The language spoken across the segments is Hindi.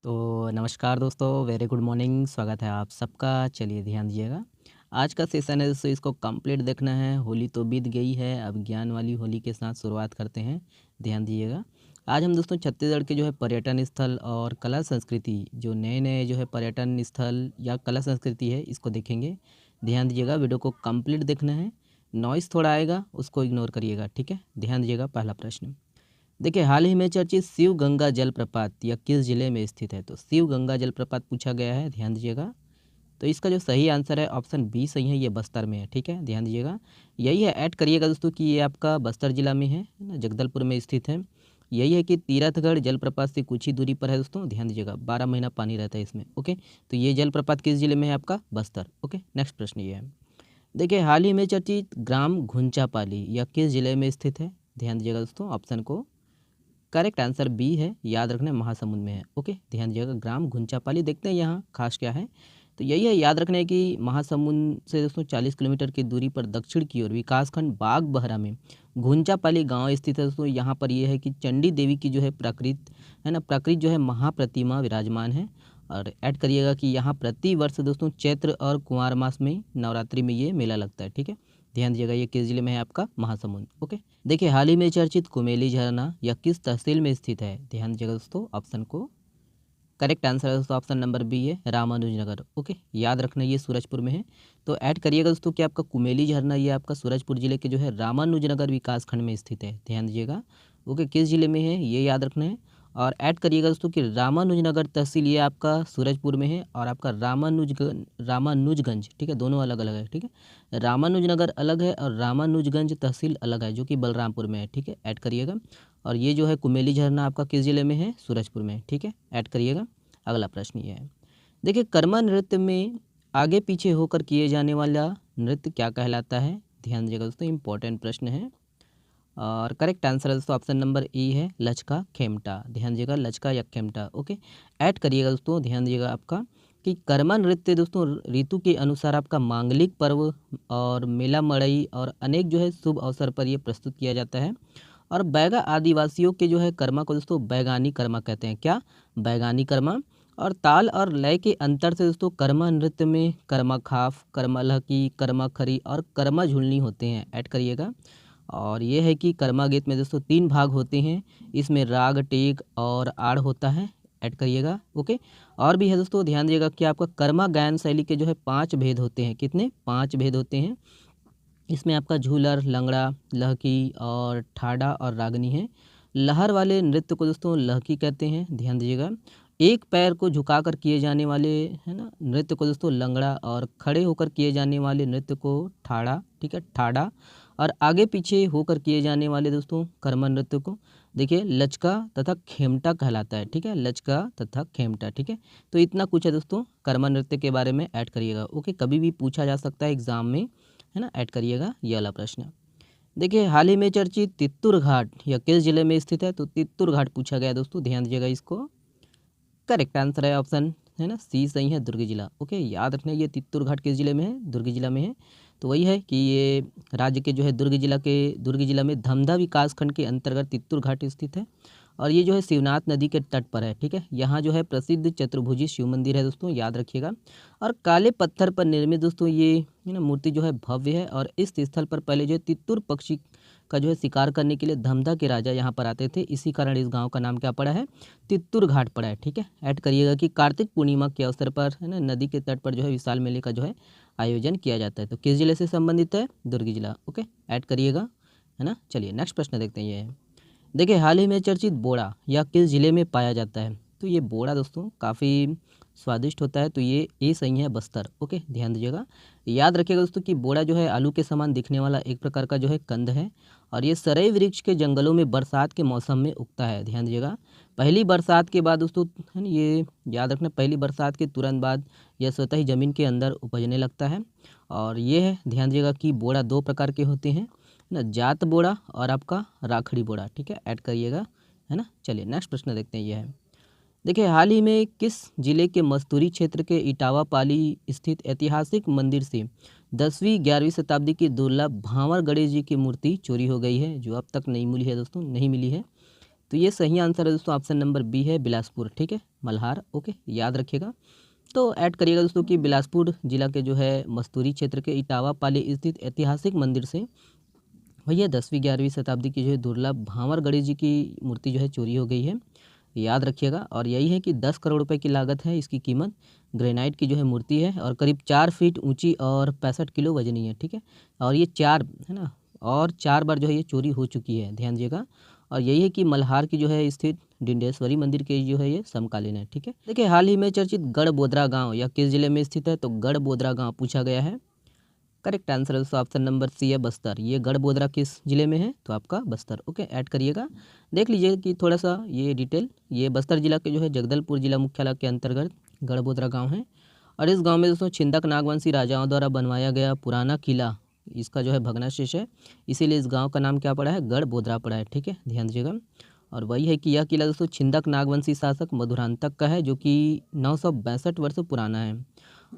तो नमस्कार दोस्तों, वेरी गुड मॉर्निंग। स्वागत है आप सबका। चलिए ध्यान दीजिएगा। आज का सेशन है दोस्तों, इसको कंप्लीट देखना है। होली तो बीत गई है, अब ज्ञान वाली होली के साथ शुरुआत करते हैं। ध्यान दीजिएगा। आज हम दोस्तों छत्तीसगढ़ के जो है पर्यटन स्थल और कला संस्कृति, जो नए-नए जो है पर्यटन स्थल या कला संस्कृति है, इसको देखेंगे। ध्यान दीजिएगा, वीडियो को कंप्लीट देखना है। नॉइज़ थोड़ा आएगा, उसको इग्नोर करिएगा, ठीक है? ध्यान दीजिएगा। पहला प्रश्न, देखिए, हाल ही में चर्चित शिव गंगा जलप्रपात यह किस जिले में स्थित है? तो शिव गंगा जलप्रपात पूछा गया है, ध्यान दीजिएगा। तो इसका जो सही आंसर है ऑप्शन बी सही है, ये बस्तर में है, ठीक है? ध्यान दीजिएगा। यही है, ऐड करिएगा दोस्तों कि ये आपका बस्तर जिला में है ना, जगदलपुर में स्थित है। यही है कि तीरथगढ़ जलप्रपात से कुछ ही दूरी पर है दोस्तों। ध्यान दीजिएगा, 12 महीना पानी रहता है इसमें। ओके, तो ये जलप्रपात किस जिले में है? आपका बस्तर। ओके, नेक्स्ट प्रश्न ये है। देखिए, हाल ही में चर्चित ग्राम घुंचापाली यह किस जिले में स्थित है? ध्यान दीजिएगा दोस्तों, ऑप्शन को। करेक्ट आंसर बी है, याद रखना, महासमुंद में है। ओके, ध्यान दीजिएगा। ग्राम घुंचापाली, देखते हैं यहाँ खास क्या है। तो यही है, याद रखना है कि महासमुंद से दोस्तों 40 किलोमीटर की दूरी पर दक्षिण की ओर विकासखंड बागबहरा में घुंचापाली गांव स्थित है दोस्तों। यहाँ पर यह है कि चंडी देवी की जो है प्राकृत है ना, प्राकृत जो है महाप्रतिमा विराजमान है। और ऐड करिएगा कि यहाँ प्रति वर्ष दोस्तों चैत्र और कुंवार मास में नवरात्रि में ये मेला लगता है, ठीक है? ध्यान दीजिएगा, ये किस जिले में है? आपका महासमुंद। ओके, देखिए, हाल ही में चर्चित कुमेली झरना यह किस तहसील में स्थित है? ध्यान दीजिएगा दोस्तों, ऑप्शन को। करेक्ट आंसर है दोस्तों, ऑप्शन नंबर बी है, रामानुजनगर। ओके, याद रखना, ये सूरजपुर में है। तो ऐड करिएगा दोस्तों कि आपका कुमेली झरना ये आपका सूरजपुर जिले के जो है रामानुजनगर विकास खंड में स्थित है। ध्यान दीजिएगा। ओके, किस जिले में है ये याद रखना है। और ऐड करिएगा दोस्तों कि रामानुजनगर तहसील ये आपका सूरजपुर में है, और आपका रामानुजगंज, ठीक है, दोनों अलग अलग है, ठीक है? रामानुजनगर अलग है और रामानुजगंज तहसील अलग है, जो कि बलरामपुर में है, ठीक है? ऐड करिएगा। और ये जो है कुमेली झरना आपका किस जिले में है? सूरजपुर में, ठीक है? ऐड करिएगा। अगला प्रश्न ये है। देखिए, कर्मा नृत्य में आगे पीछे होकर किए जाने वाला नृत्य क्या कहलाता है? ध्यान दीजिएगा दोस्तों, इंपॉर्टेंट प्रश्न है। और करेक्ट आंसर है दोस्तों, ऑप्शन नंबर ई है, लचका खेमटा। ध्यान दीजिएगा, लचका या खेमटा। ओके, ऐड करिएगा दोस्तों। ध्यान दीजिएगा आपका कि कर्मा नृत्य दोस्तों ऋतु के अनुसार आपका मांगलिक पर्व और मेला मड़ई और अनेक जो है शुभ अवसर पर ये प्रस्तुत किया जाता है। और बैगा आदिवासियों के जो है कर्मा को दोस्तों बैगानी कर्मा कहते हैं। क्या? बैगानी कर्मा। और ताल और लय के अंतर से दोस्तों कर्मा नृत्य में कर्मा खाफ, कर्मा लहकी, कर्मा खरी और कर्मा झुलनी होते हैं। ऐड करिएगा। और ये है कि कर्मा गीत में दोस्तों 3 भाग होते हैं। इसमें राग, टेक और आड़ होता है। ऐड करिएगा। ओके, और भी है दोस्तों, ध्यान दीजिएगा कि आपका कर्मा गायन शैली के जो है 5 भेद होते हैं। कितने? 5 भेद होते हैं। इसमें आपका झूलर, लंगड़ा, लहकी और ठाडा और रागनी है। लहर वाले नृत्य को दोस्तों लहकी कहते हैं। ध्यान दीजिएगा। एक पैर को झुकाकर किए जाने वाले है ना नृत्य को दोस्तों लंगड़ा, और खड़े होकर किए जाने वाले नृत्य को ठाड़ा, ठीक है, ठाडा। और आगे पीछे होकर किए जाने वाले दोस्तों कर्मा नृत्य को देखिए लचका तथा खेमटा कहलाता है, ठीक है? लचका तथा खेमटा, ठीक है? तो इतना कुछ है दोस्तों कर्मा नृत्य के बारे में। ऐड करिएगा। ओके, कभी भी पूछा जा सकता है एग्जाम में, है ना? ऐड करिएगा ये वाला प्रश्न। देखिए, हाल ही में चर्चित तित्तुर घाट यह किस जिले में स्थित है? तो तित्तुर घाट पूछा गया है दोस्तों, ध्यान दीजिएगा इसको। करेक्ट आंसर है ऑप्शन है ना, सी सही है, दुर्ग जिला। ओके, याद रखना, ये तित्तुर घाट किस जिले में है? दुर्ग जिला में है। तो वही है कि ये राज्य के जो है दुर्ग जिला में धमधा विकास खंड के अंतर्गत तित्तुर घाट स्थित है। और ये जो है शिवनाथ नदी के तट पर है, ठीक है? यहाँ जो है प्रसिद्ध चतुर्भुजी शिव मंदिर है दोस्तों, याद रखिएगा। और काले पत्थर पर निर्मित दोस्तों ये है ना मूर्ति जो है भव्य है। और इस स्थल पर पहले जो है तित्तुर पक्षी का जो है शिकार करने के लिए धमधा के राजा यहाँ पर आते थे। इसी कारण इस गांव का नाम क्या पड़ा है? तित्तुर घाट पड़ा है, ठीक है? ऐड करिएगा कि कार्तिक पूर्णिमा के अवसर पर है ना नदी के तट पर जो है विशाल मेले का जो है आयोजन किया जाता है। तो किस जिले से संबंधित है? दुर्ग जिला। ओके, ऐड करिएगा, है ना? चलिए नेक्स्ट प्रश्न देखते हैं। ये है, देखिए, हाल ही में चर्चित बोड़ा यह किस जिले में पाया जाता है? तो ये बोड़ा दोस्तों काफ़ी स्वादिष्ट होता है। तो ये सही है, बस्तर। ओके, ध्यान दीजिएगा। याद रखिएगा दोस्तों कि बोड़ा जो है आलू के समान दिखने वाला एक प्रकार का जो है कंद है। और ये सरई वृक्ष के जंगलों में बरसात के मौसम में उगता है। ध्यान दीजिएगा। पहली बरसात के बाद दोस्तों है ना, ये याद रखना, पहली बरसात के तुरंत बाद यह स्वतः ही ज़मीन के अंदर उपजने लगता है। और ये है, ध्यान दीजिएगा कि बोड़ा 2 प्रकार के होते हैं ना, जात बोड़ा और आपका राखड़ी बोड़ा, ठीक है? ऐड करिएगा, है ना? चलिए नेक्स्ट प्रश्न देखते हैं। ये है, देखिए, हाल ही में किस जिले के मस्तूरी क्षेत्र के इटावा पाली स्थित ऐतिहासिक मंदिर से 10वीं-11वीं शताब्दी की दुर्लभ भांवर गणेश जी की मूर्ति चोरी हो गई है, जो अब तक नहीं मिली है दोस्तों, नहीं मिली है। तो ये सही आंसर है दोस्तों, ऑप्शन नंबर बी है बिलासपुर, ठीक है, मल्हार। ओके, याद रखिएगा। तो ऐड करिएगा दोस्तों कि बिलासपुर जिला के जो है मस्तूरी क्षेत्र के इटावा पाली स्थित ऐतिहासिक मंदिर से भैया 10वीं-11वीं शताब्दी की जो है दुर्लभ भांवर गणेश जी की मूर्ति जो है चोरी हो गई है। याद रखिएगा। और यही है कि 10 करोड़ रुपए की लागत है इसकी कीमत। ग्रेनाइट की जो है मूर्ति है और करीब 4 फीट ऊंची और 65 किलो वजनी है, ठीक है। और ये 4 है ना, और 4 बार जो है ये चोरी हो चुकी है, ध्यान दीजिएगा। और यही है कि मल्हार की जो है स्थित डिंडेश्वरी मंदिर के जो है ये समकालीन है, ठीक है। देखिए, हाल ही में चर्चित गढ़बोदरा गांव यह किस जिले में स्थित है, तो गढ़बोदरा गांव पूछा गया है। करेक्ट आंसर है दोस्तों ऑप्शन नंबर सी है बस्तर। ये गढ़बोदरा किस जिले में है, तो आपका बस्तर। ओके, ऐड करिएगा। देख लीजिए कि थोड़ा सा ये डिटेल, ये बस्तर जिला के जो है जगदलपुर जिला मुख्यालय के अंतर्गत गढ़बोदरा गांव है। और इस गांव में दोस्तों छिंदक नागवंशी राजाओं द्वारा बनवाया गया पुराना किला, इसका जो है भग्नावशेष है, इसीलिए इस गाँव का नाम क्या पड़ा है, गढ़बोदरा पड़ा है, ठीक है, ध्यान दीजिएगा। और वही है कि यह किला दोस्तों छिंदक नागवंशी शासक मधुरांतक का है, जो कि 962 वर्ष पुराना है।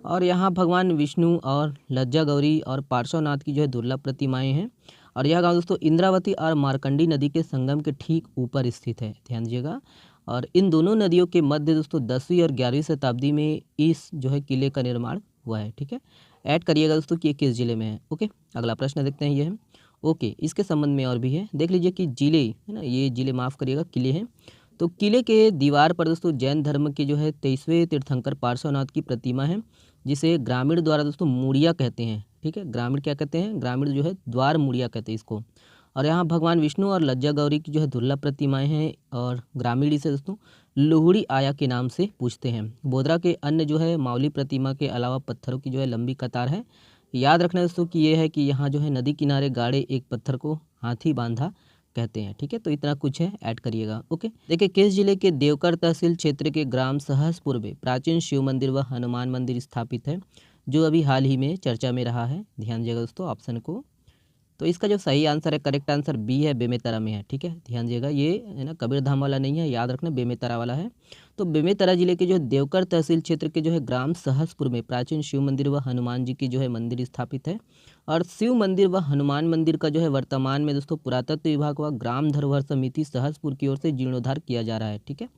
और यहाँ भगवान विष्णु और लज्जा गौरी और पार्श्वनाथ की जो है दुर्लभ प्रतिमाएं हैं। और यह गांव दोस्तों इंद्रावती और मार्कंडी नदी के संगम के ठीक ऊपर स्थित है, ध्यान दीजिएगा। और इन दोनों नदियों के मध्य दोस्तों 10वीं और 11वीं शताब्दी में इस जो है किले का निर्माण हुआ है, ठीक है। ऐड करिएगा दोस्तों कि ये किस जिले में है। ओके, अगला प्रश्न देखते हैं, ये है ओके, इसके संबंध में और भी है। देख लीजिए कि जिले है ना, ये जिले माफ़ करिएगा, किले हैं। तो किले के दीवार पर दोस्तों जैन धर्म के जो है 23वें तीर्थंकर पार्श्वनाथ की प्रतिमा है, जिसे ग्रामीण द्वारा दोस्तों मुड़िया कहते हैं, ठीक है। ग्रामीण क्या कहते हैं, ग्रामीण जो है द्वार मुड़िया कहते हैं इसको। और यहाँ भगवान विष्णु और लज्जा गौरी की जो है दुर्लभ प्रतिमाएं हैं, और ग्रामीण इसे दोस्तों लोहड़ी आया के नाम से पूछते हैं। बोदरा के अन्य जो है माउली प्रतिमा के अलावा पत्थरों की जो है लंबी कतार है। याद रखना दोस्तों कि ये है कि यहाँ जो है नदी किनारे गाड़े एक पत्थर को हाथी बांधा कहते हैं, ठीक है। तो इतना कुछ है, ऐड करिएगा। ओके, देखिए किस जिले के देवकर तहसील क्षेत्र के ग्राम सहसपुर में प्राचीन शिव मंदिर व हनुमान मंदिर स्थापित है, जो अभी हाल ही में चर्चा में रहा है। ध्यान दीजिएगा दोस्तों ऑप्शन को। तो इसका जो सही आंसर है, करेक्ट आंसर बी है, बेमेतरा में है, ठीक है, ध्यान दीजिएगा। ये है ना कबीरधाम वाला नहीं है, याद रखना बेमेतरा वाला है। तो बेमेतरा जिले के जो है देवकर तहसील क्षेत्र के जो है ग्राम सहसपुर में प्राचीन शिव मंदिर व हनुमान जी की जो है मंदिर स्थापित है। और शिव मंदिर व हनुमान मंदिर का जो है वर्तमान में दोस्तों पुरातत्व विभाग व ग्राम धरोहर समिति सहसपुर की ओर से जीर्णोद्धार किया जा रहा है, ठीक है।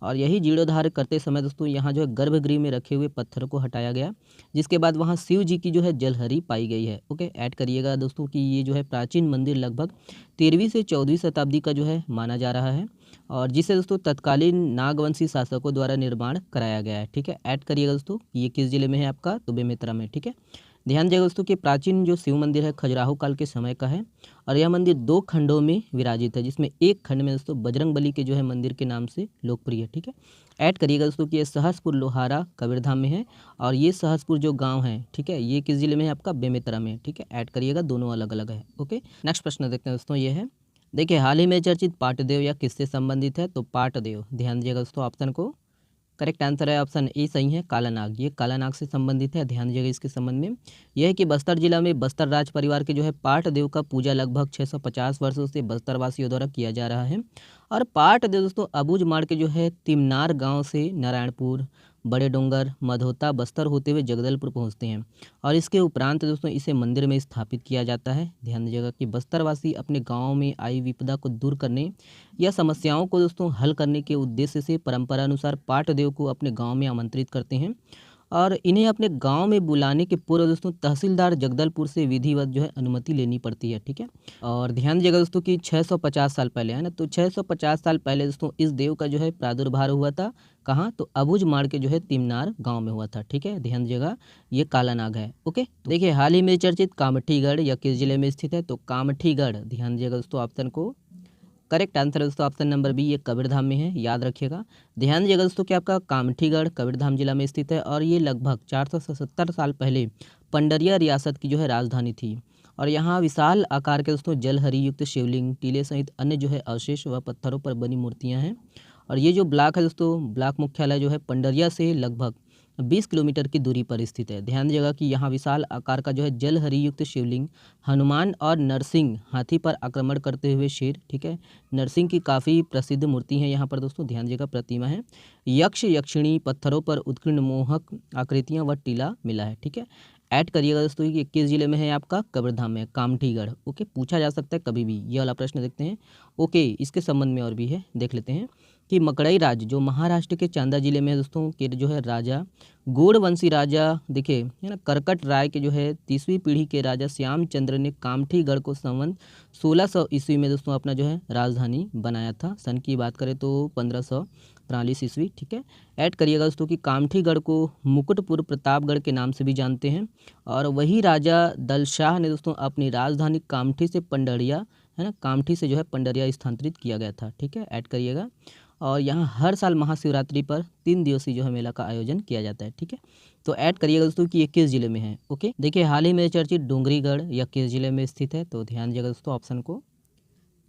और यही जीर्णोद्धार करते समय दोस्तों यहाँ जो है गर्भगृह में रखे हुए पत्थरों को हटाया गया, जिसके बाद वहाँ शिव जी की जो है जलहरी पाई गई है। ओके, ऐड करिएगा दोस्तों कि ये जो है प्राचीन मंदिर लगभग 13वीं से 14वीं शताब्दी का जो है माना जा रहा है, और जिसे दोस्तों तत्कालीन नागवंशी शासकों द्वारा निर्माण कराया गया है, ठीक है। ऐड करिएगा दोस्तों ये किस जिले में है आपका, तो बेमेतरा में, ठीक है। ध्यान दीजिएगा दोस्तों कि प्राचीन जो शिव मंदिर है खजुराहो काल के समय का है, और यह मंदिर 2 खंडों में विराजित है, जिसमें एक खंड में दोस्तों बजरंगबली के जो है मंदिर के नाम से लोकप्रिय है, ठीक है। ऐड करिएगा दोस्तों कि ये सहसपुर लोहारा कबीरधाम में है, और ये सहसपुर जो गांव है, ठीक है, ये किस जिले में है आपका, बेमेतरा में, ठीक है। ऐड करिएगा, दोनों अलग अलग है। ओके, नेक्स्ट प्रश्न देखते हैं दोस्तों, ये है देखिए हाल ही में चर्चित पाटदेव या किससे संबंधित है, तो पाटदेव, ध्यान दीजिएगा दोस्तों ऑप्शन को। करेक्ट आंसर है ऑप्शन ए सही है, कालानाग। ये कालानाग से संबंधित है, ध्यान दीजिएगा इसके संबंध में। यह है कि बस्तर जिला में बस्तर राज परिवार के जो है पाट देव का पूजा लगभग 650 वर्षों से बस्तर वासियों द्वारा किया जा रहा है। और पाट देव दोस्तों अबूझमाड़ के जो है तिमनार गांव से नारायणपुर, बड़े डोंगर, मधोता, बस्तर होते हुए जगदलपुर पहुंचते हैं। और इसके उपरांत दोस्तों इसे मंदिर में स्थापित किया जाता है। ध्यान दीजिएगा कि बस्तरवासी अपने गाँव में आई विपदा को दूर करने या समस्याओं को दोस्तों हल करने के उद्देश्य से परंपरा अनुसार पाट देव को अपने गांव में आमंत्रित करते हैं, और इन्हें अपने गांव में बुलाने के पूर्व दोस्तों तहसीलदार जगदलपुर से विधिवत जो है अनुमति लेनी पड़ती है, ठीक है। और ध्यान दीजिएगा दोस्तों कि 650 साल पहले है ना, तो 650 साल पहले दोस्तों इस देव का जो है प्रादुर्भाव हुआ था, कहाँ, तो अबूझमाड़ के जो है तिमनार गांव में हुआ था, ठीक है। ध्यान दीजिएगा ये कालानाग है। ओके, देखिए हाल ही में चर्चित कामठीगढ़ या किस जिले में स्थित है, तो कामठीगढ़, ध्यान दीजिएगा दोस्तों ऑप्शन को। करेक्ट आंसर है दोस्तों ऑप्शन नंबर बी, ये कबीरधाम में है, याद रखिएगा। ध्यान दीजिएगा दोस्तों कि आपका कामठीगढ़ कबीरधाम जिला में स्थित है, और ये लगभग 477 साल पहले पंडरिया रियासत की जो है राजधानी थी। और यहाँ विशाल आकार के दोस्तों जलहरी युक्त शिवलिंग, टीले सहित अन्य जो है अवशेष व पत्थरों पर बनी मूर्तियाँ हैं। और ये जो ब्लॉक है दोस्तों, ब्लॉक मुख्यालय जो है पंडरिया से लगभग 20 किलोमीटर की दूरी पर स्थित है। ध्यान दीजिएगा कि यहाँ विशाल आकार का जो है जलहरी युक्त शिवलिंग, हनुमान और नरसिंह हाथी पर आक्रमण करते हुए शेर, ठीक है, नरसिंह की काफ़ी प्रसिद्ध मूर्ति है यहाँ पर दोस्तों, ध्यान दीजिएगा, प्रतिमा है। यक्ष यक्षिणी, पत्थरों पर उत्कीर्ण मोहक आकृतियाँ व टीला मिला है, ठीक है। ऐड करिएगा दोस्तों कि किस जिले में है आपका कबीरधाम में, कामठीगढ़। ओके, पूछा जा सकता है कभी भी, ये वाला प्रश्न देखते हैं। ओके, इसके संबंध में और भी है, देख लेते हैं कि मकड़ई राज्य जो महाराष्ट्र के चांदा जिले में है दोस्तों, के जो है राजा गौड़वंशी राजा, देखिए है ना, करकट राय के जो है 30वीं पीढ़ी के राजा श्यामचंद्र ने कामठीगढ़ को संवत 1600 ईस्वी में दोस्तों अपना जो है राजधानी बनाया था। सन की बात करें तो 1543 ईस्वी। ठीक है, ऐड करिएगा दोस्तों कि कामठीगढ़ को मुकुटपुर प्रतापगढ़ के नाम से भी जानते हैं, और वही राजा दलशाह ने दोस्तों अपनी राजधानी कामठी से पंडरिया, है ना, कामठी से जो है पंडरिया स्थानांतरित किया गया था। ठीक है, ऐड करिएगा। और यहाँ हर साल महाशिवरात्रि पर 3 दिवसीय जो है मेला का आयोजन किया जाता है। ठीक है, तो ऐड करिएगा दोस्तों कि ये किस जिले में है। ओके, देखिए हाल ही में चर्चित डोंगरीगढ़ यह किस जिले में स्थित है, तो ध्यान दीजिएगा दोस्तों ऑप्शन को।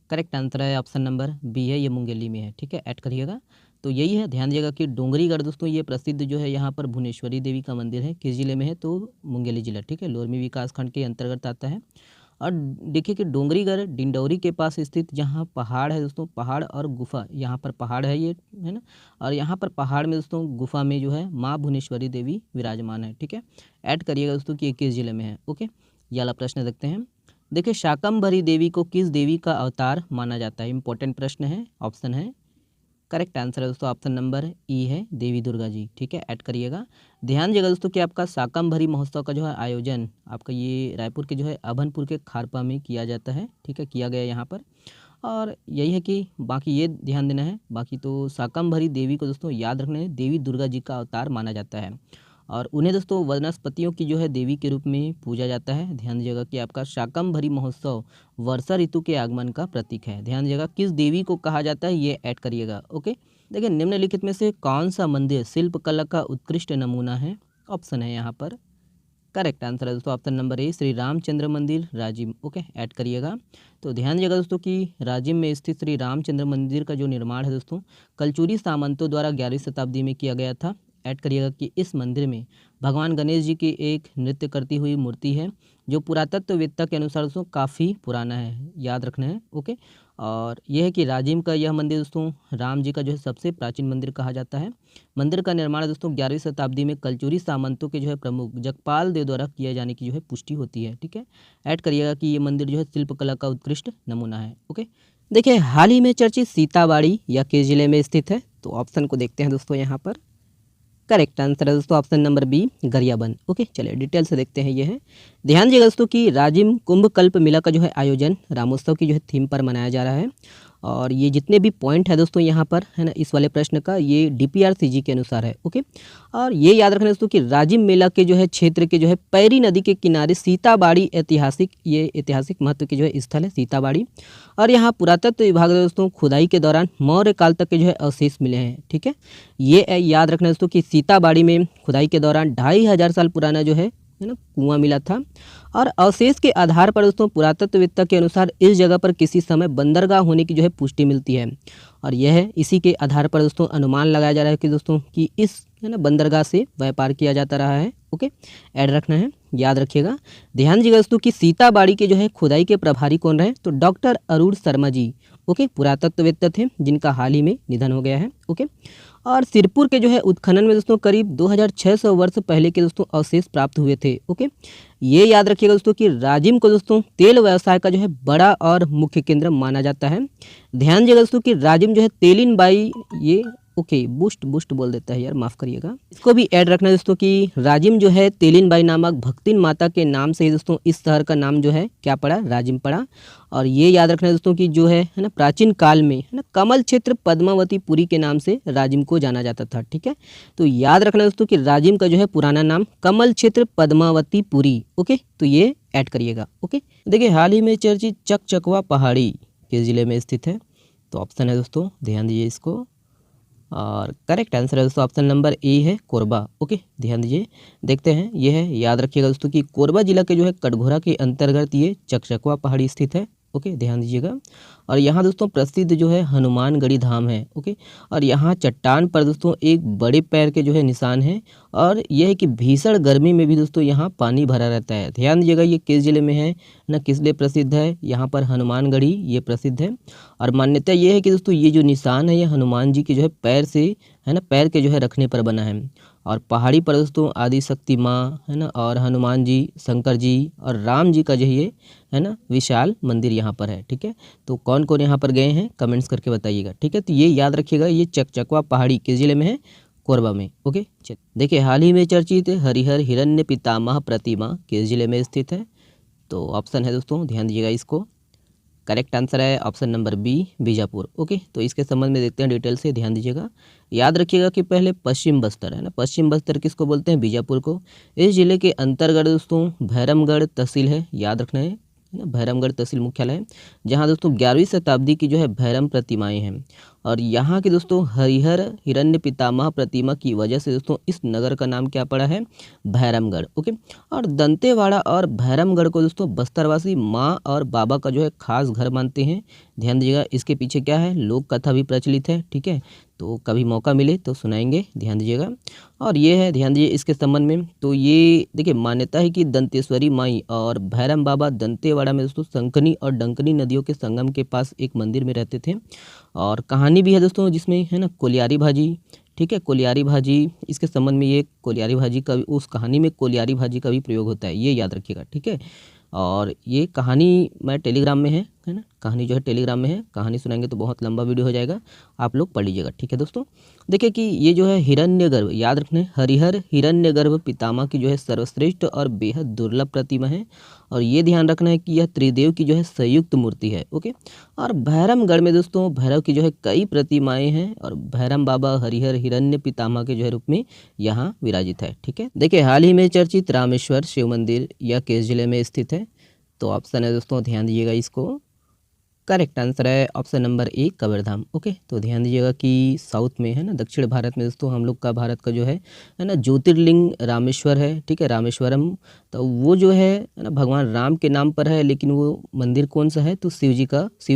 करेक्ट आंसर है ऑप्शन नंबर बी है, ये मुंगेली में है। ठीक है, ऐड करिएगा। तो यही है, ध्यान दीजिएगा कि डोंगरीगढ़ दोस्तों ये प्रसिद्ध जो है यहाँ पर भुवनेश्वरी देवी का मंदिर है, किस जिले में है, तो मुंगेली जिला। ठीक है, लोरमी विकास खंड के अंतर्गत आता है। और देखिए कि डोंगरीगढ़ डिंडौरी के पास स्थित जहाँ पहाड़ है दोस्तों, पहाड़ और गुफा, यहाँ पर पहाड़ है ये, है ना, और यहाँ पर पहाड़ में दोस्तों गुफा में जो है माँ भुवनेश्वरी देवी विराजमान है। ठीक है, ऐड करिएगा दोस्तों कि ये किस जिले में है। ओके, ये वाला प्रश्न देखते हैं। देखिए शाकंभरी देवी को किस देवी का अवतार माना जाता है, इंपॉर्टेंट प्रश्न है। ऑप्शन है, करेक्ट आंसर है दोस्तों ऑप्शन नंबर ई है, देवी दुर्गा जी। ठीक है, ऐड करिएगा। ध्यान दीजिएगा दोस्तों कि आपका शाकंभरी महोत्सव का जो है आयोजन आपका ये रायपुर के जो है अभनपुर के खारपा में किया जाता है। ठीक है, किया गया यहाँ पर। और यही है कि बाकी ये ध्यान देना है, बाकी तो शाकंभरी देवी को दोस्तों याद रखना है, देवी दुर्गा जी का अवतार माना जाता है, और उन्हें दोस्तों वनस्पतियों की जो है देवी के रूप में पूजा जाता है। ध्यान दीजिएगा कि आपका शाकंभरी महोत्सव वर्षा ऋतु के आगमन का प्रतीक है। ध्यान दीजिएगा किस देवी को कहा जाता है, ये ऐड करिएगा। ओके, देखिए निम्नलिखित में से कौन सा मंदिर शिल्पकला का उत्कृष्ट नमूना है, ऑप्शन है यहाँ पर। करेक्ट आंसर है दोस्तों ऑप्शन नंबर ए, श्री रामचंद्र मंदिर राजिम। ओके, ऐड करिएगा। तो ध्यान दीजिएगा दोस्तों कि राजिम में स्थित श्री रामचंद्र मंदिर का जो निर्माण है दोस्तों कलचुरी सामंतों द्वारा 11वीं शताब्दी में किया गया था। ऐड करिएगा कि इस मंदिर में भगवान गणेश जी की एक नृत्य करती हुई मूर्ति है, जो पुरातत्ववेत्ता के अनुसार दोस्तों काफ़ी पुराना है, याद रखना है। ओके, और यह है कि राजिम का यह मंदिर दोस्तों राम जी का जो है सबसे प्राचीन मंदिर कहा जाता है। मंदिर का निर्माण दोस्तों 11वीं शताब्दी में कलचुरी सामंतों के जो है प्रमुख जगपाल देव द्वारा किए जाने की जो है पुष्टि होती है। ठीक है, ऐड करिएगा कि ये मंदिर जो है शिल्पकला का उत्कृष्ट नमूना है। ओके, देखिए हाल ही में चर्चित सीताबाड़ी या किस जिले में स्थित है, तो ऑप्शन को देखते हैं दोस्तों यहाँ पर। करेक्ट आंसर है दोस्तों option number B, Gariaband. Okay, चलिए डिटेल से देखते हैं। ये है, ध्यान दीजिएगा दोस्तों कि राजिम कुंभ कल्प मेला का जो है आयोजन रामोत्सव की जो है थीम पर मनाया जा रहा है, और ये जितने भी पॉइंट है दोस्तों यहाँ पर, है ना, इस वाले प्रश्न का ये DPRCG के अनुसार है। ओके, और ये याद रखना दोस्तों कि राजिम मेला के जो है क्षेत्र के जो है पैरी नदी के किनारे सीताबाड़ी ऐतिहासिक महत्व की जो है स्थल है सीताबाड़ी, और यहाँ पुरातत्व विभाग दोस्तों खुदाई के दौरान मौर्य काल तक के जो है अवशेष मिले हैं। ठीक है, ये याद रखना दोस्तों कि सीताबाड़ी में खुदाई के दौरान 2500 साल पुराना जो है ना कुआं मिला था, और अवशेष के आधार पर दोस्तों पुरातत्ववेत्ता के अनुसार इस जगह पर किसी समय बंदरगाह होने की जो है पुष्टि मिलती है, और यह है इसी के आधार पर दोस्तों अनुमान लगाया जा रहा है कि दोस्तों कि इस है ना बंदरगाह से व्यापार किया जाता रहा है। ओके, ऐड रखना है, याद रखिएगा। ध्यान दीजिएगा दोस्तों कि सीताबाड़ी के जो है खुदाई के प्रभारी कौन रहे, तो डॉक्टर अरुण शर्मा जी। ओके, पुरातत्ववेत्ता थे जिनका हाल ही में निधन हो गया है। ओके, और सिरपुर के जो है उत्खनन में दोस्तों करीब 2600 वर्ष पहले के दोस्तों अवशेष प्राप्त हुए थे। ओके, ये याद रखिएगा दोस्तों कि राजिम को दोस्तों तेल व्यवसाय का जो है बड़ा और मुख्य केंद्र माना जाता है। ध्यान दीजिएगा दोस्तों कि राजिम जो है तेलिन बाई ये ओके बुस्ट बोल देता है यार, माफ़ करिएगा। इसको भी ऐड रखना है दोस्तों कि राजिम जो है तेलिन बाई नामक भक्तिन माता के नाम से ही दोस्तों इस शहर का नाम जो है क्या पड़ा, राजिम पड़ा। और ये याद रखना है दोस्तों कि जो है ना प्राचीन काल में है ना कमल क्षेत्र पद्मावती पुरी के नाम से राजिम को जाना जाता था। ठीक है, तो याद रखना दोस्तों कि राजिम का जो है पुराना नाम कमल क्षेत्र पद्मावती पुरी। ओके, तो ये ऐड करिएगा। ओके, देखिए हाल ही में चर्चित चकचकवा पहाड़ी किस जिले में स्थित है, तो ऑप्शन है दोस्तों, ध्यान दीजिए इसको, और करेक्ट आंसर है दोस्तों ऑप्शन नंबर ए है, कोरबा। ओके, ध्यान दीजिए, देखते हैं। ये है, याद रखिएगा दोस्तों कि कोरबा जिला के जो है कटघोरा के अंतर्गत ये चकचकवा पहाड़ी स्थित है। ओके, ध्यान दीजिएगा। और यहाँ दोस्तों प्रसिद्ध जो है हनुमानगढ़ी धाम है। ओके, और यहाँ चट्टान पर दोस्तों एक बड़े पैर के जो है निशान है, और यह है कि भीषण गर्मी में भी दोस्तों यहाँ पानी भरा रहता है। ध्यान दीजिएगा ये किस जिले में है ना, किस लिए प्रसिद्ध है, यहाँ पर हनुमानगढ़ी ये प्रसिद्ध है। और मान्यता ये है कि दोस्तों ये जो निशान है ये हनुमान जी के जो है पैर से है ना, पैर के जो है रखने पर बना है। और पहाड़ी पर दोस्तों आदि शक्ति माँ है ना, और हनुमान जी, शंकर जी और राम जी का जो ये है ना विशाल मंदिर यहाँ पर है। ठीक है, तो कौन कौन यहाँ पर गए हैं कमेंट्स करके बताइएगा। ठीक है, तो ये याद रखिएगा, ये चकचकवा पहाड़ी किस जिले में है, कोरबा में। ओके, चलिए देखिए, हाल ही में चर्चित हरिहर हिरण्य पितामह प्रतिमा किस जिले में स्थित है, तो ऑप्शन है दोस्तों, ध्यान दीजिएगा इसको। करेक्ट आंसर है option number B, Bijapur. Okay, तो इसके संबंध में देखते हैं डिटेल से, ध्यान दीजिएगा। याद रखिएगा कि पहले पश्चिम बस्तर है ना, पश्चिम बस्तर किसको बोलते हैं, बीजापुर को। इस जिले के अंतर्गत दोस्तों भैरमगढ़ तहसील है, याद रखना है ना, भैरमगढ़ तहसील मुख्यालय है, जहाँ दोस्तों 11वीं शताब्दी की जो है भैरम प्रतिमाएं हैं। और यहाँ के दोस्तों हरिहर हिरण्य पितामह प्रतिमा की वजह से दोस्तों इस नगर का नाम क्या पड़ा है, भैरमगढ़। ओके, और दंतेवाड़ा और भैरमगढ़ को दोस्तों बस्तरवासी माँ और बाबा का जो है खास घर मानते हैं। ध्यान दीजिएगा, इसके पीछे क्या है, लोक कथा भी प्रचलित है। ठीक है, तो कभी मौका मिले तो सुनाएंगे, ध्यान दीजिएगा। और ये है, ध्यान दीजिए इसके संबंध में, तो ये देखिए मान्यता है कि दंतेश्वरी माई और भैरम बाबा दंतेवाड़ा में दोस्तों संकनी और डंकनी नदियों के संगम के पास एक मंदिर में रहते थे। और कहानी भी है दोस्तों जिसमें है ना कोलियारी भाजी। ठीक है, कोलियारी भाजी, इसके संबंध में ये कोलियारी भाजी का उस कहानी में कोलियारी भाजी का भी प्रयोग होता है, ये याद रखिएगा। ठीक है, और ये कहानी मैं टेलीग्राम में है ना, कहानी जो है टेलीग्राम में है, कहानी सुनाएंगे तो बहुत लंबा वीडियो हो जाएगा, आप लोग पढ़ लीजिएगा। ठीक है दोस्तों, देखिए कि ये जो है हिरण्यगर्भ, याद रखने, हरिहर हिरण्यगर्भ पितामह की जो है सर्वश्रेष्ठ और बेहद दुर्लभ प्रतिमा है। और ये ध्यान रखना है कि यह त्रिदेव की जो है संयुक्त मूर्ति है। ओके, और भैरमगढ़ में दोस्तों भैरव की जो है कई प्रतिमाएं हैं, और भैरम बाबा हरिहर हिरण्य पितामह के जो है रूप में यहाँ विराजित है। ठीक है, देखिए हाल ही में चर्चित रामेश्वर शिव मंदिर यह किस जिले में स्थित है, तो ऑप्शन है दोस्तों, ध्यान दीजिएगा इसको। करेक्ट आंसर है ऑप्शन नंबर ए, कबीरधाम। ओके, तो ध्यान दीजिएगा कि साउथ में है ना, दक्षिण भारत में दोस्तों हम लोग का भारत का जो है ना ज्योतिर्लिंग रामेश्वर है। ठीक है, रामेश्वरम, तो वो जो है ना भगवान राम के नाम पर है, लेकिन वो मंदिर कौन सा है, तो शिव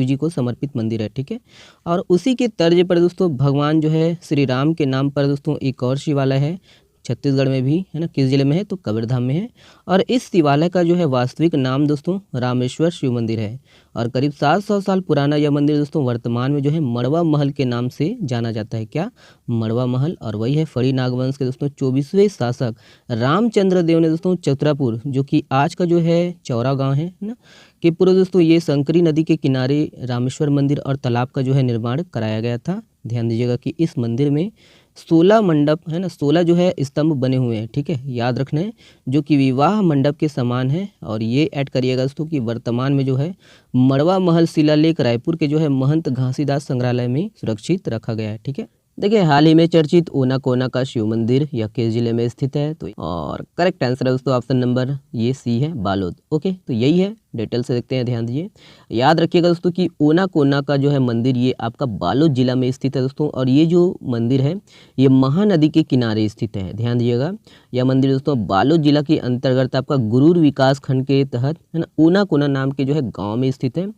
जी को समर्पित मंदिर है। ठीक है, और उसी के तर्ज पर दोस्तों भगवान जो है श्री राम के नाम पर दोस्तों एक और शिवालय है छत्तीसगढ़ में भी है ना, किस जिले में है, तो कबीरधाम में है। और इस शिवालय का जो है वास्तविक नाम दोस्तों रामेश्वर शिव मंदिर है। और करीब 700 साल पुराना यह मंदिर दोस्तों वर्तमान में जो है मड़वा महल के नाम से जाना जाता है। क्या, मड़वा महल। और वही है फड़ी नागवंश के दोस्तों 24वें शासक रामचंद्र देव ने दोस्तों चतुरापुर, जो कि आज का जो है चौरा गाँव है ना, के पूर्व दोस्तों ये संकरी नदी के किनारे रामेश्वर मंदिर और तालाब का जो है निर्माण कराया गया था। ध्यान दीजिएगा कि इस मंदिर में 16 मंडप है ना, 16 जो है स्तंभ बने हुए हैं। ठीक है, याद रखना है, जो कि विवाह मंडप के समान है। और ये ऐड करिएगा दोस्तों कि वर्तमान में जो है मड़वा महल शिलालेख रायपुर के जो है महंत घासीदास संग्रहालय में सुरक्षित रखा गया है। ठीक है, देखिए हाल ही में चर्चित ओना कोना का शिव मंदिर यह किस जिले में स्थित है, तो और करेक्ट आंसर है दोस्तों ऑप्शन नंबर ये सी है, बालोद। ओके, तो यही है, डिटेल से देखते हैं, ध्यान दीजिए। याद रखिएगा दोस्तों कि ओना कोना का जो है मंदिर ये आपका बालोद जिला में स्थित है दोस्तों। और ये जो मंदिर है ये महानदी के किनारे स्थित है। ध्यान दीजिएगा, यह मंदिर दोस्तों बालोद जिला के अंतर्गत आपका गुरूर विकास खंड के तहत है ना ओना कोना नाम के जो है गाँव में स्थित है।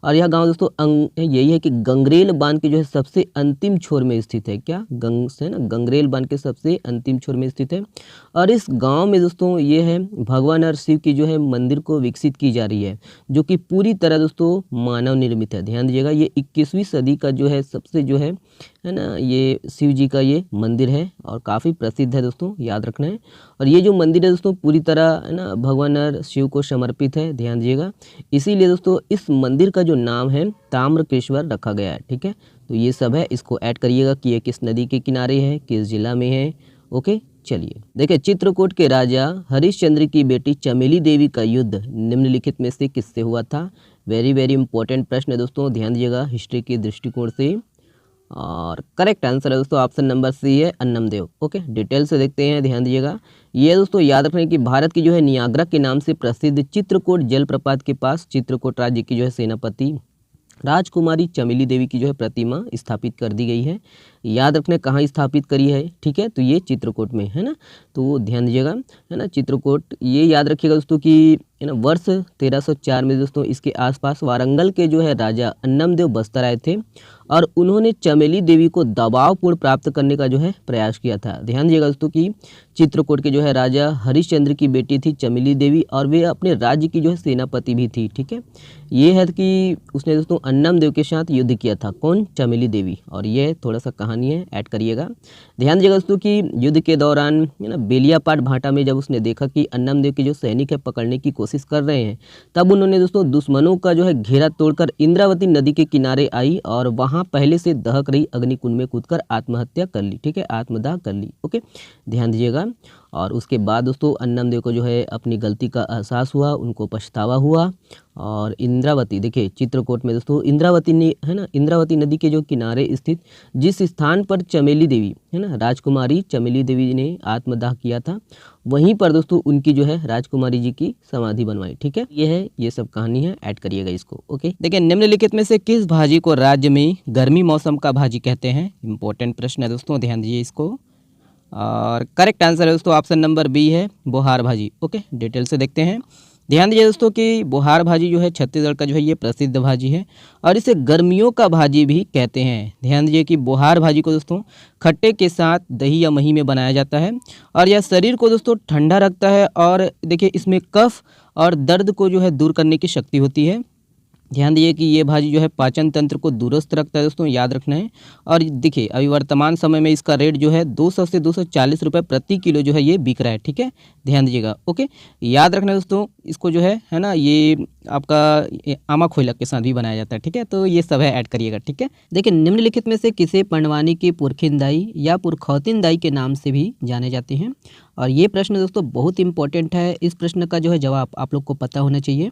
और यह गांव दोस्तों यही है कि गंगरेल बांध के जो है सबसे अंतिम छोर में स्थित है। क्या, गंग से ना, गंगरेल बांध के सबसे अंतिम छोर में स्थित है। और इस गांव में दोस्तों ये है भगवान और शिव की जो है मंदिर को विकसित की जा रही है, जो कि पूरी तरह दोस्तों मानव निर्मित है। ध्यान दीजिएगा, ये 21वीं सदी का जो है सबसे जो है ना ये शिव जी का ये मंदिर है और काफ़ी प्रसिद्ध है दोस्तों, याद रखना है। और ये जो मंदिर है दोस्तों पूरी तरह है ना भगवान और शिव को समर्पित है। ध्यान दीजिएगा, इसीलिए दोस्तों इस मंदिर का जो नाम है ताम्रकेश्वर रखा गया है। ठीक है, तो ये सब है, इसको ऐड करिएगा कि ये किस नदी के किनारे है, किस जिला में है। ओके, चलिए देखिए, चित्रकूट के राजा हरिश्चंद्र की बेटी चमेली देवी का युद्ध निम्नलिखित में से किससे हुआ था। वेरी वेरी इंपॉर्टेंट प्रश्न है दोस्तों, ध्यान दीजिएगा हिस्ट्री के दृष्टिकोण से। और करेक्ट आंसर है दोस्तों ऑप्शन नंबर सी है, अन्नमदेव। ओके, डिटेल से देखते हैं, ध्यान दीजिएगा। ये दोस्तों याद रखना है कि भारत की जो है नियाग्रा के नाम से प्रसिद्ध चित्रकूट जलप्रपात के पास चित्रकूट राज्य की जो है सेनापति राजकुमारी चमेली देवी की जो है प्रतिमा स्थापित कर दी गई है। याद रखना कहाँ स्थापित करी है। ठीक है, तो ये चित्रकूट में है ना, तो ध्यान दीजिएगा है ना, चित्रकूट। ये याद रखिएगा दोस्तों कि है ना वर्ष 1304 में दोस्तों इसके आसपास वारंगल के जो है राजा अन्नमदेव बस्तर आए थे और उन्होंने चमेली देवी को दबावपूर्ण प्राप्त करने का जो है प्रयास किया था। ध्यान दीजिएगा दोस्तों कि चित्रकूट के जो है राजा हरिश्चंद्र की बेटी थी चमेली देवी और वे अपने राज्य की जो है सेनापति भी थी। ठीक है, ये है कि उसने दोस्तों अन्नमदेव के साथ युद्ध किया था, कौन, चमेली देवी। और ये थोड़ा सा कहानी कहानी है, ऐड करिएगा। ध्यान दीजिएगा दोस्तों कि युद्ध के दौरान है ना बेलियापाट भाटा में जब उसने देखा कि अन्नमदेव के जो सैनिक है पकड़ने की कोशिश कर रहे हैं, तब उन्होंने दोस्तों दुश्मनों का जो है घेरा तोड़कर इंद्रावती नदी के किनारे आई और वहाँ पहले से दहक रही अग्निकुंड में कूदकर आत्महत्या कर ली। ठीक है, आत्मदाह कर ली। ओके, ध्यान दीजिएगा। और उसके बाद दोस्तों अन्नमदेव को जो है अपनी गलती का एहसास हुआ, उनको पछतावा हुआ और इंद्रावती, देखिए चित्रकूट में दोस्तों इंद्रावती ने है ना इंद्रावती नदी के जो किनारे स्थित जिस स्थान पर चमेली देवी है ना राजकुमारी चमेली देवी ने आत्मदाह किया था, वहीं पर दोस्तों उनकी जो है राजकुमारी जी की समाधि बनवाई। ठीक है, ये सब कहानी है, ऐड करिएगा इसको। ओके, देखिए निम्नलिखित में से किस भाजी को राज्य में गर्मी मौसम का भाजी कहते हैं? इंपॉर्टेंट प्रश्न है दोस्तों, ध्यान दीजिए इसको। और करेक्ट आंसर है दोस्तों ऑप्शन नंबर बी है, बोहार भाजी। ओके, डिटेल से देखते हैं। ध्यान दीजिए दोस्तों कि बोहार भाजी जो है छत्तीसगढ़ का जो है ये प्रसिद्ध भाजी है और इसे गर्मियों का भाजी भी कहते हैं। ध्यान दीजिए कि बोहार भाजी को दोस्तों खट्टे के साथ दही या मही में बनाया जाता है और यह शरीर को दोस्तों ठंडा रखता है और देखिए इसमें कफ और दर्द को जो है दूर करने की शक्ति होती है। ध्यान दीजिए कि ये भाजी जो है पाचन तंत्र को दुरुस्त रखता है दोस्तों, याद रखना है। और देखिए अभी वर्तमान समय में इसका रेट जो है 200 से 240 रुपये प्रति किलो जो है ये बिक रहा है। ठीक है, ध्यान दीजिएगा। ओके, याद रखना है दोस्तों, इसको जो है ना ये आपका आमा खोलक के साथ भी बनाया जाता है। ठीक है, तो ये सब है, ऐड करिएगा। ठीक है, देखिए निम्नलिखित में से किसे पंडवानी की पुरखिंदाई या पुरखौतिनदाई के नाम से भी जाने जाते हैं? और ये प्रश्न दोस्तों बहुत इंपॉर्टेंट है, इस प्रश्न का जो है जवाब आप लोग को पता होना चाहिए।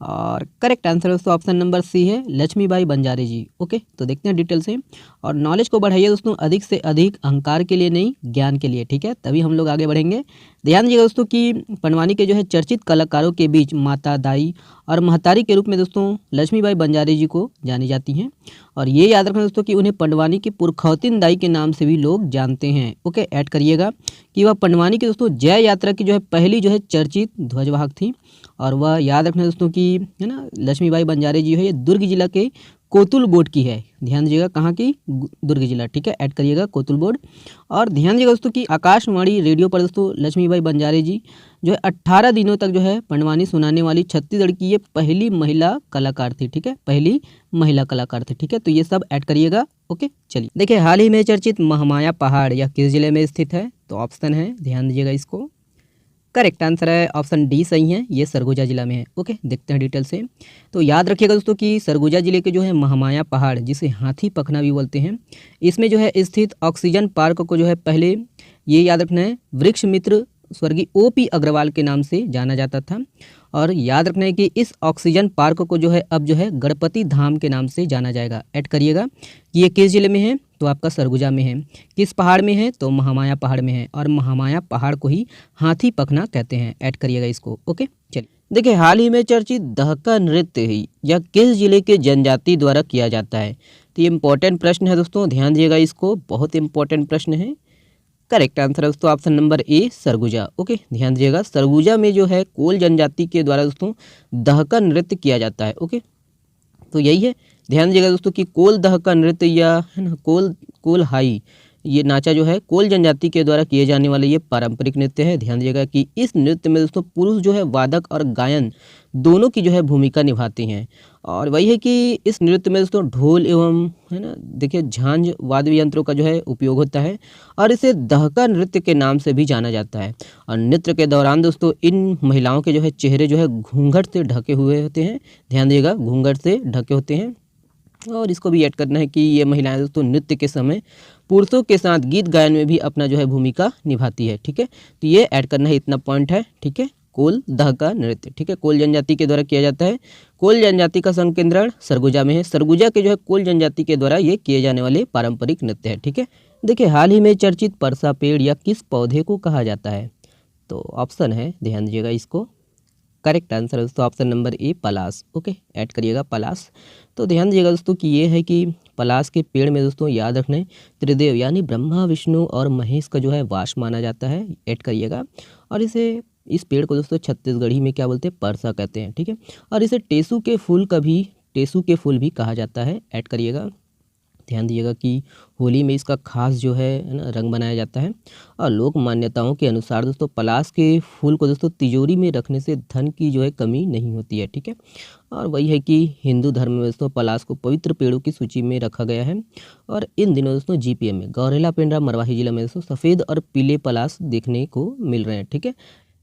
और करेक्ट आंसर दोस्तों ऑप्शन नंबर सी है, लक्ष्मीबाई बंजारे जी। ओके, तो देखते हैं डिटेल से। और नॉलेज को बढ़ाइए दोस्तों, अधिक से अधिक अहंकार के लिए नहीं, ज्ञान के लिए। ठीक है, तभी हम लोग आगे बढ़ेंगे। ध्यान दीजिएगा दोस्तों कि पंडवानी के जो है चर्चित कलाकारों के बीच माता, दाई और महतारी के रूप में दोस्तों लक्ष्मीबाई बंजारे जी को जानी जाती हैं। और ये याद रखना दोस्तों कि उन्हें पंडवानी की पुरखौतिनदाई के नाम से भी लोग जानते हैं। ओके, ऐड करिएगा कि वह पंडवानी की दोस्तों जय यात्रा की जो है पहली जो है चर्चित ध्वजवाहक थी। और वह याद रखना दोस्तों कि है ना लक्ष्मीबाई बंजारे जी है ये दुर्ग जिला के कोतुल बोर्ड की है। ध्यान दीजिएगा कहाँ की, दुर्ग जिला। ठीक है, ऐड करिएगा कोतुल बोर्ड। और ध्यान दीजिएगा दोस्तों कि आकाशवाणी रेडियो पर दोस्तों लक्ष्मीबाई बंजारे जी जो है 18 दिनों तक जो है पंडवानी सुनाने वाली छत्तीसगढ़ की ये पहली महिला कलाकार थी। ठीक है, पहली महिला कलाकार थी। ठीक है, तो ये सब ऐड करिएगा। ओके, चलिए देखिए हाल ही में चर्चित महामाया पहाड़ यह किस जिले में स्थित है? तो ऑप्शन है, ध्यान दीजिएगा इसको। करेक्ट आंसर है ऑप्शन डी सही है, ये सरगुजा जिला में है। ओके, देखते हैं डिटेल से। तो याद रखिएगा दोस्तों कि सरगुजा जिले के जो है महामाया पहाड़, जिसे हाथी पखना भी बोलते हैं, इसमें जो है स्थित ऑक्सीजन पार्क को जो है पहले ये याद रखना है वृक्ष मित्र स्वर्गीय OP अग्रवाल के नाम से जाना जाता था। और याद रखना है कि इस ऑक्सीजन पार्क को जो है अब जो है गणपति धाम के नाम से जाना जाएगा। ऐड करिएगा कि ये किस जिले में है? तो आपका सरगुजा में है। किस पहाड़ में है? तो महामाया पहाड़ में है। और महामाया पहाड़ को ही हाथी पखना कहते हैं। ऐड करिएगा इसको। ओके, चलिए देखिए हाल ही में चर्चित दहका नृत्य ही या किस जिले के जनजाति द्वारा किया जाता है? तो ये इंपॉर्टेंट प्रश्न है दोस्तों, ध्यान दीजिएगा इसको, बहुत इंपॉर्टेंट प्रश्न है। करेक्ट आंसर है दोस्तों ऑप्शन नंबर ए, सरगुजा। ओके, ध्यान दीजिएगा सरगुजा में जो है कोल जनजाति के द्वारा दोस्तों दहका नृत्य किया जाता है। ओके, तो यही है, ध्यान दीजिएगा दोस्तों कि कोल दहका नृत्य या है ना कोल हाई ये नाचा जो है कोल जनजाति के द्वारा किए जाने वाले ये पारंपरिक नृत्य है। ध्यान दीजिएगा कि इस नृत्य में दोस्तों पुरुष जो है वादक और गायन दोनों की जो है भूमिका निभाते हैं। और वही है कि इस नृत्य में दोस्तों ढोल एवं है ना देखिए झांझ वाद्य यंत्रों का जो है उपयोग होता है और इसे दहका नृत्य के नाम से भी जाना जाता है। और नृत्य के दौरान दोस्तों इन महिलाओं के जो है चेहरे जो है घूंघट से ढके हुए होते हैं। ध्यान दीजिएगा, घूंघट से ढके होते हैं। और इसको भी ऐड करना है कि ये महिलाएं दोस्तों नृत्य के समय पुरुषों के साथ गीत गायन में भी अपना जो है भूमिका निभाती है। ठीक है, तो ये ऐड करना है, इतना पॉइंट है। ठीक है, कोल दहका नृत्य, ठीक है, कोल जनजाति के द्वारा किया जाता है। कोल जनजाति का संकेंद्रण सरगुजा में है। सरगुजा के जो है कोल जनजाति के द्वारा ये किए जाने वाले पारंपरिक नृत्य है। ठीक है, देखिए हाल ही में चर्चित परसा पेड़ या किस पौधे को कहा जाता है? तो ऑप्शन है, ध्यान दीजिएगा इसको। करेक्ट आंसर है दोस्तों ऑप्शन नंबर ए, पलास। ओके, ऐड करिएगा पलास। तो ध्यान दीजिएगा दोस्तों कि ये है कि पलास के पेड़ में दोस्तों याद रखना है त्रिदेव यानी ब्रह्मा विष्णु और महेश का जो है वास माना जाता है। ऐड करिएगा। और इस पेड़ को दोस्तों छत्तीसगढ़ी में क्या बोलते हैं? परसा कहते हैं। ठीक है, और इसे टेसू के फूल भी कहा जाता है। ऐड करिएगा। ध्यान दीजिएगा कि होली में इसका खास जो है ना रंग बनाया जाता है। और लोक मान्यताओं के अनुसार दोस्तों पलाश के फूल को दोस्तों तिजोरी में रखने से धन की जो है कमी नहीं होती है, ठीक है। और वही है कि हिंदू धर्म में दोस्तों पलाश को पवित्र पेड़ों की सूची में रखा गया है। और इन दिनों दोस्तों जीपीएम में गौरेला पेंड्रा मरवाही जिला में दोस्तों सफ़ेद और पीले पलाश देखने को मिल रहे हैं, ठीक है।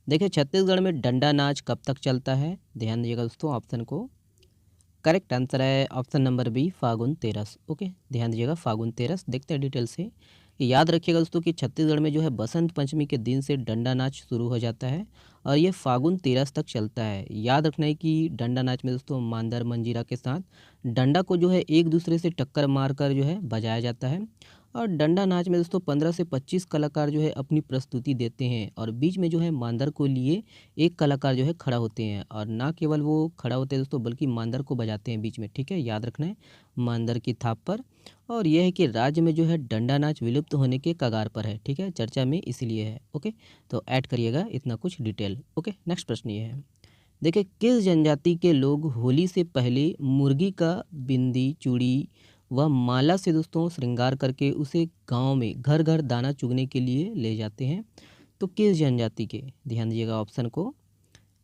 देखिए छत्तीसगढ़ में डंडा नाच कब तक चलता है, ध्यान दीजिएगा दोस्तों ऑप्शन को। करेक्ट आंसर है ऑप्शन नंबर बी, फागुन तेरस। ओके, ध्यान दीजिएगा फागुन तेरस। देखते हैं डिटेल से। याद रखिएगा दोस्तों कि छत्तीसगढ़ में जो है बसंत पंचमी के दिन से डंडा नाच शुरू हो जाता है और ये फागुन तेरस तक चलता है। याद रखना है कि डंडा नाच में दोस्तों मांदर मंजीरा के साथ डंडा को जो है एक दूसरे से टक्कर मारकर जो है बजाया जाता है। और डंडा नाच में दोस्तों 15 से 25 कलाकार जो है अपनी प्रस्तुति देते हैं और बीच में जो है मांदर को लिए एक कलाकार जो है खड़ा होते हैं। और ना केवल वो खड़ा होते हैं दोस्तों बल्कि मांदर को बजाते हैं बीच में, ठीक है। याद रखना है मांदर की थाप पर। और यह है कि राज्य में जो है डंडा नाच विलुप्त होने के कगार पर है, ठीक है, चर्चा में इसलिए है। ओके, तो ऐड करिएगा इतना कुछ डिटेल। ओके, नेक्स्ट प्रश्न ये है। देखिए किस जनजाति के लोग होली से पहले मुर्गी का बिंदी चूड़ी व माला से दोस्तों श्रृंगार करके उसे गांव में घर घर दाना चुगने के लिए ले जाते हैं? तो किस जनजाति के, ध्यान दीजिएगा ऑप्शन को।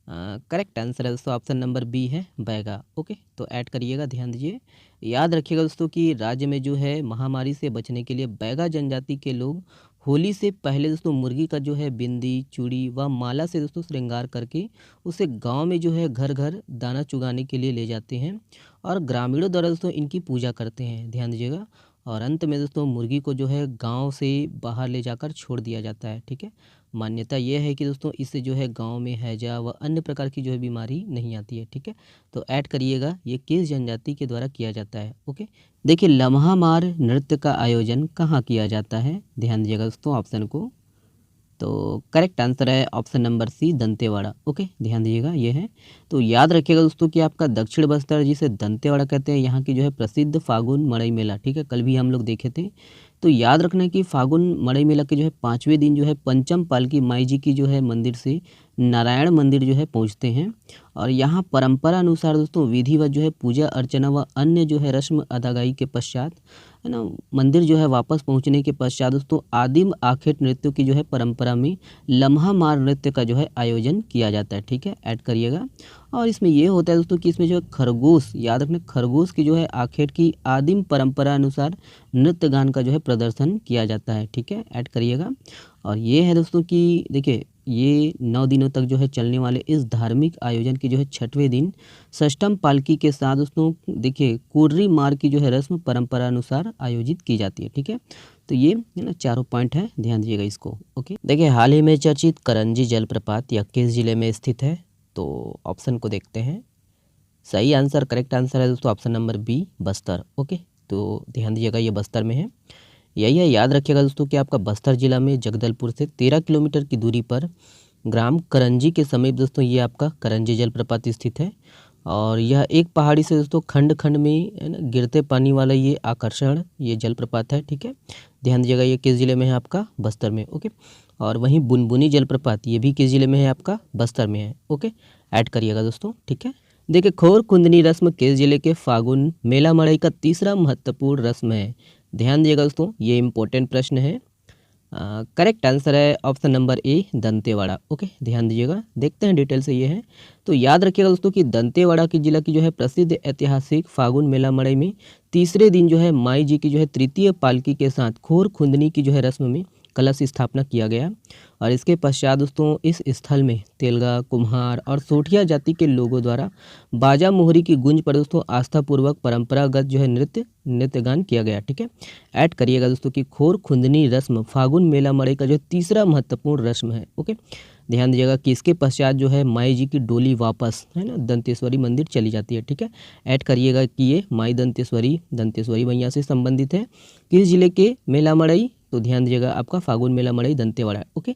करेक्ट आंसर है दोस्तों ऑप्शन नंबर बी है, बैगा। ओके, तो ऐड करिएगा, ध्यान दीजिए। याद रखिएगा दोस्तों कि राज्य में जो है महामारी से बचने के लिए बैगा जनजाति के लोग होली से पहले दोस्तों मुर्गी का जो है बिंदी चूड़ी व माला से दोस्तों श्रृंगार करके उसे गांव में जो है घर घर दाना चुगाने के लिए ले जाते हैं और ग्रामीणों द्वारा दोस्तों इनकी पूजा करते हैं, ध्यान दीजिएगा। और अंत में दोस्तों मुर्गी को जो है गांव से बाहर ले जाकर छोड़ दिया जाता है, ठीक है। मान्यता यह है कि दोस्तों इससे जो है गांव में हैजा व अन्य प्रकार की जो है बीमारी नहीं आती है, ठीक है। तो ऐड करिएगा ये किस जनजाति के द्वारा किया जाता है। ओके, देखिए लम्हा मार नृत्य का आयोजन कहाँ किया जाता है, ध्यान दीजिएगा दोस्तों ऑप्शन को। तो करेक्ट आंसर है option number C, Dantewada. Okay, ध्यान दीजिएगा ये है। तो याद रखिएगा दोस्तों कि आपका दक्षिण बस्तर जिसे दंतेवाड़ा कहते हैं यहाँ की जो है प्रसिद्ध फागुन मड़ई मेला, ठीक है, कल भी हम लोग देखे थे। तो याद रखना है कि फागुन मड़ई मेला के जो है 5वें दिन जो है पंचम पालकी माई जी की जो है मंदिर से नारायण मंदिर जो है पहुँचते हैं। और यहाँ परंपरा अनुसार दोस्तों विधिवत जो है पूजा अर्चना व अन्य जो है रस्म अदायगी के पश्चात है ना मंदिर जो है वापस पहुंचने के पश्चात दोस्तों आदिम आखेट नृत्यों की जो है परंपरा में लम्हा मार नृत्य का जो है आयोजन किया जाता है, ठीक है। ऐड करिएगा। और इसमें ये होता है दोस्तों कि इसमें जो है खरगोश, याद रखना खरगोश की जो है आखेट की आदिम परंपरा अनुसार नृत्य गान का जो है प्रदर्शन किया जाता है, ठीक है। ऐड करिएगा। और ये है दोस्तों कि देखिए ये 9 दिनों तक जो है चलने वाले इस धार्मिक आयोजन के जो है 6वें दिन षष्ठम पालकी के साथ दोस्तों देखिए कुर्री मार की जो है रस्म परंपरा अनुसार आयोजित की जाती है, ठीक है। तो ये है ना चारों पॉइंट है, ध्यान दीजिएगा इसको। ओके, देखिए हाल ही में चर्चित करंजी जलप्रपात यह किस जिले में स्थित है, तो ऑप्शन को देखते हैं। सही आंसर, करेक्ट आंसर है दोस्तों option number B, Bastar. Okay, तो ध्यान दीजिएगा ये बस्तर में है। यही है, याद रखिएगा दोस्तों कि आपका बस्तर जिला में जगदलपुर से 13 किलोमीटर की दूरी पर ग्राम करंजी के समीप दोस्तों ये आपका करंजी जलप्रपात स्थित है। और यह एक पहाड़ी से दोस्तों खंड खंड में है ना गिरते पानी वाला ये आकर्षण ये जलप्रपात है, ठीक है। ध्यान दीजिएगा ये किस जिले में है, आपका बस्तर में। ओके, और वहीं बुनबुनी जलप्रपात ये भी किस जिले में है, आपका बस्तर में है। ओके, ऐड करिएगा दोस्तों, ठीक है। देखिए खोर कुंदनी रस्म किस जिले के फागुन मेला मड़ई का तीसरा महत्वपूर्ण रस्म है, ध्यान दीजिएगा दोस्तों ये इंपॉर्टेंट प्रश्न है। करेक्ट आंसर है ऑप्शन नंबर ए, दंतेवाड़ा। ओके, ध्यान दीजिएगा, देखते हैं डिटेल से ये है। तो याद रखिएगा दोस्तों कि दंतेवाड़ा की जिला की जो है प्रसिद्ध ऐतिहासिक फागुन मेला मड़ई में तीसरे दिन जो है माई जी की जो है तृतीय पालकी के साथ खोर खुंदनी की जो है रस्म में कलश स्थापना किया गया। और इसके पश्चात दोस्तों इस स्थल में तेलगा कुम्हार और सोठिया जाति के लोगों द्वारा बाजा मोहरी की गूंज पर दोस्तों आस्थापूर्वक परंपरागत जो है नृत्य गान किया गया, ठीक है। ऐड करिएगा दोस्तों कि खोर खुंदनी रस्म फागुन मेला मड़ई का जो तीसरा महत्वपूर्ण रस्म है। ओके, ध्यान दीजिएगा कि इसके पश्चात जो है माई जी की डोली वापस है ना दंतेश्वरी मंदिर चली जाती है, ठीक है। ऐड करिएगा कि ये माई दंतेश्वरी मैया से संबंधित है। किस जिले के मेला मड़ई, तो ध्यान दीजिएगा आपका फागुन मेला मड़ई दंतेवाड़ा। ओके,